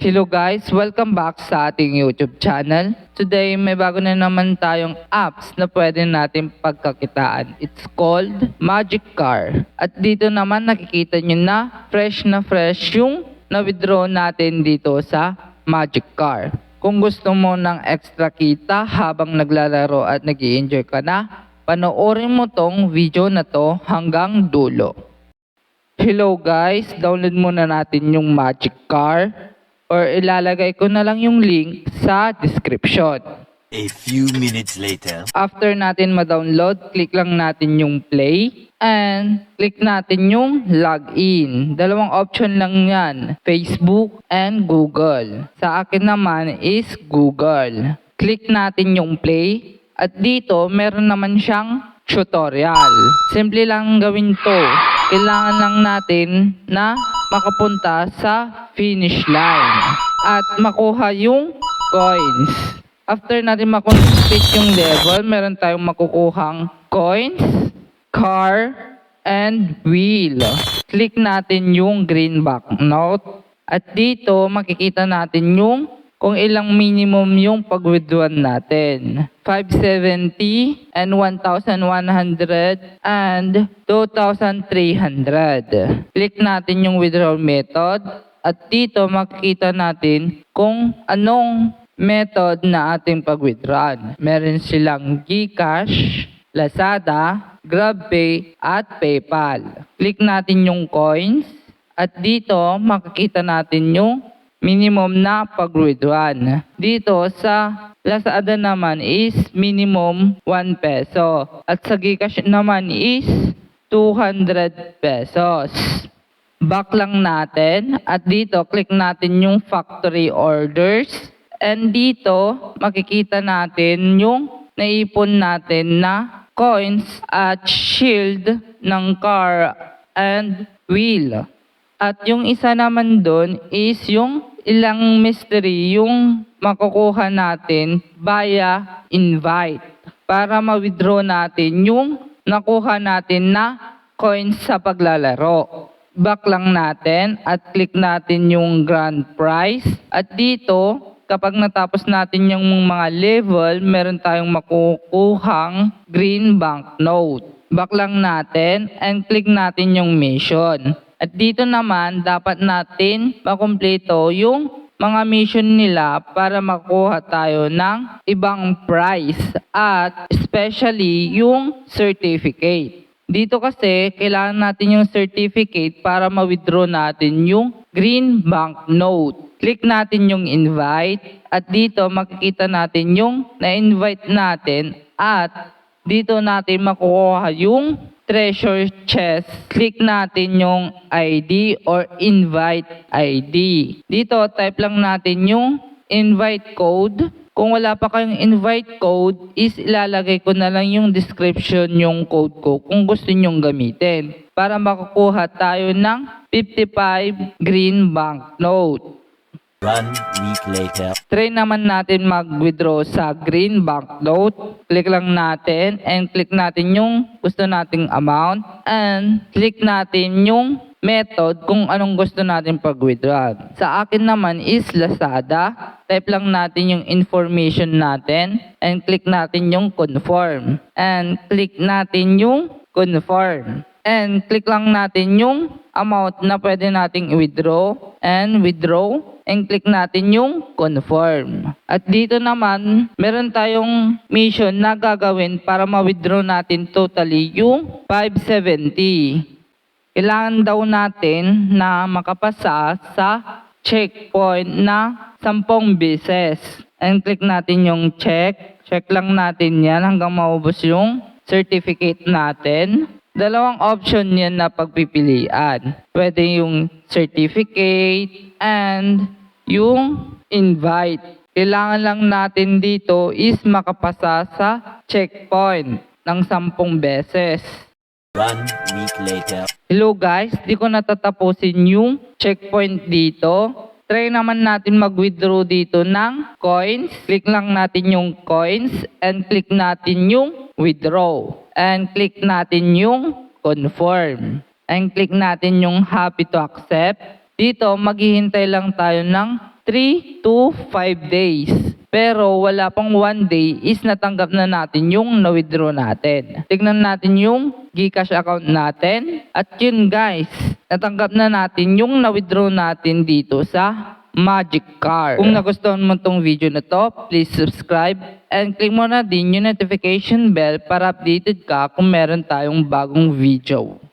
Hello guys, welcome back sa ating YouTube channel. Today may bago na naman tayong apps na pwede natin pagkakitaan. It's called Magic Car. At dito naman nakikita nyo na fresh yung na-withdraw natin dito sa Magic Car. Kung gusto mo ng extra kita habang naglalaro at nag-i-enjoy ka na, panoorin mo tong video na to hanggang dulo. Hello guys, download muna natin yung Magic Car. Or ilalagay ko na lang yung link sa description. A few minutes later. After natin ma-download, click lang natin yung play and click natin yung login. Dalawang option lang yan, Facebook and Google. Sa akin naman is Google. Click natin yung play at dito meron naman siyang tutorial. Simple lang gawin to. Kailangan lang natin na makapunta sa finish line at makuha yung coins. After natin makomplete yung level, meron tayong makukuhang coins, car, and wheel. Click natin yung green banknote at dito makikita natin yung kung ilang minimum yung pag-withdraw natin. 570 and 1,100 and 2,300. Click natin yung withdrawal method at dito makikita natin kung anong method na ating pag-withdraw. Meron silang GCash, Lazada, GrabPay at PayPal. Click natin yung coins at dito makikita natin yung minimum na pag-withdraw. Dito sa Lazada naman is minimum 1 peso. At sa GCash naman is 200 pesos. Back lang natin at dito click natin yung factory orders. And dito makikita natin yung naipon natin na coins at shield ng car and wheel. At yung isa naman doon is yung ilang mystery yung makukuha natin via invite para ma-withdraw natin yung nakuha natin na coins sa paglalaro. Back lang natin at click natin yung grand prize. At dito, kapag natapos natin yung mga level, meron tayong makukuhang green banknote. Back lang natin and click natin yung mission. At dito naman, dapat natin makumpleto yung mga mission nila para makuha tayo ng ibang prize at especially yung certificate. Dito kasi, kailangan natin yung certificate para ma-withdraw natin yung green banknote. Click natin yung invite at dito makikita natin yung na-invite natin at dito natin makukuha yung treasure chest. Click natin yung ID or invite ID. Dito, type lang natin yung invite code. Kung wala pa kayong invite code, is ilalagay ko na lang yung description yung code ko kung gusto nyong gamitin para makukuha tayo ng 55 green banknote. 1 week later. Try naman natin mag-withdraw sa green banknote. Click lang natin and click natin yung gusto nating amount and click natin yung method kung anong gusto natin pag-withdraw. Sa akin naman is Lazada. Type lang natin yung information natin and click natin yung confirm. And click natin yung confirm. And click lang natin yung amount na pwede nating i-withdraw and withdraw. And click natin yung confirm. At dito naman, meron tayong mission na gagawin para ma-withdraw natin totally yung 570. Kailangan daw natin na makapasa sa checkpoint na 10 beses. And click natin yung check. Check lang natin yan hanggang maubos yung certificate natin. Dalawang option yan na pagpipilian. Pwede yung certificate and yung invite. Kailangan lang natin dito is makapasa sa checkpoint ng 10 beses. 1 week later. Hello guys, di ko natatapusin yung checkpoint dito. Try naman natin mag-withdraw dito ng coins. Click lang natin yung coins and click natin yung withdraw. And click natin yung confirm. And click natin yung happy to accept. Dito, maghihintay lang tayo ng 3 to 5 days. Pero wala pang 1 day is natanggap na natin yung na-withdraw natin. Tignan natin yung GCash account natin. At yun guys, natanggap na natin yung na-withdraw natin dito sa Magic Card. Kung nagustuhan mo tong video na to, please subscribe and click mo na din yung notification bell para updated ka kung meron tayong bagong video.